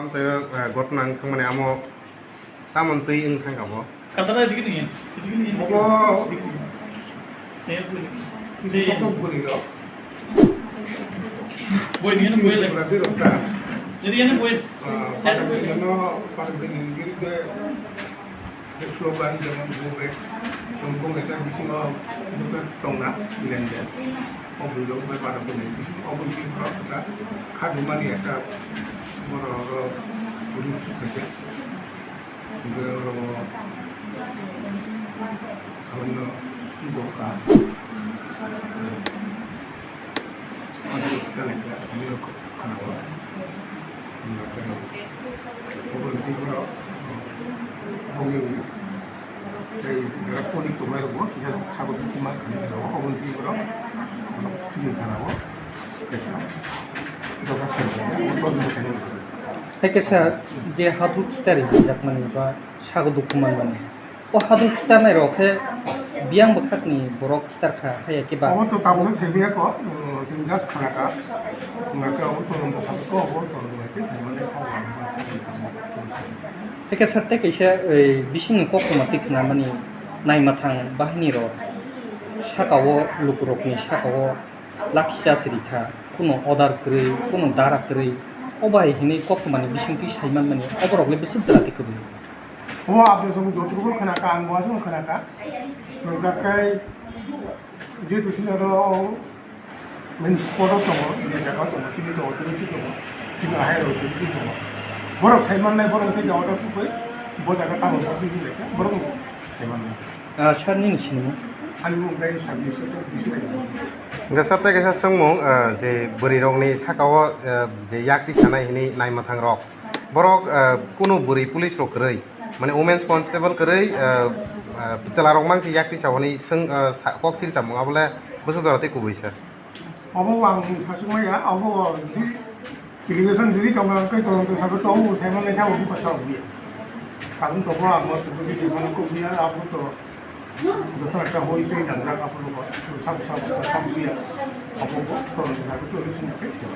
saya got nang kang mana amo tamon tui ing kang kamo. Kata dah dikit ni. Apa Saya boleh. itu kok boleh lo? Boleh ni boleh lagi. Berarti rota. Jadi ni boleh. Pada begini gitu deh slogan zaman gue tunggu kita bisa juga tonga bilang dia oh belum pada begini bisa oh begini kalau kita kadang ni ada orang urus kerja juga sama buka ada kita lagi ini kok kenapa berhenti kalau 거기 내가 보니 또 말고 기사 사고 듣기만 그러더라고 혹은 뒤로 뒤에 가라고 그래서 들어갔어요 어떤 거 되는 거예요 해께서 이제 하도 기다리 작만 봐 사고 듣고만 만에 하도 기다나 이렇게 미양 bakakni borok kitarka hayake ba 어머 또 다보서 세비하고 지금 자스 하나가 뭔가 어떤 놈도 잡고 뭐 또 이렇게 잘못해 차고 가는 거 Eke sarte kaisa bising kokko mati khna mani nai mathang bahini ro sakao lukurokni sakao lakhisa sirikha kuno order krei kuno dara krei obai hini kokko mani bising ti saiman mani oborokle bisuk jarati kubi 뭐 앞에서 저쪽으로 가나까 안 모아서 가나까 그러니까 이제 도시나로 맨 스포로 또 이제 제가 또 집에 또 어떻게 또 지금 하이로 또 뭐라고 살만 내 뭐라고 되게 어디서 뭐 뭐다가 따로 어디 이렇게 뭐라고 살만 내 sarni sinu 한국 내 서비스도 비슷해 Enggak sate kaisa sengmung je beri rong ni sakao je yakti sana ini nai mathang rok. Borok kuno beri pulis rok kerei. Mane women's constable kerei picala rong mang si yakti sawani seng kok sil jamung abole besu dorate kubuisa. 어머왕 사실만이야 어머 이것은 누리 동안 그 돈도 사고 또 세만에 사고 누가 사고 위에 다른 또 뭐라 뭐 누리 세만에 꼭 위에 앞으로 저처럼 아까 호이스의 남자가 앞으로 사고 위에 앞으로 또 사고 또 이렇게 생각했어요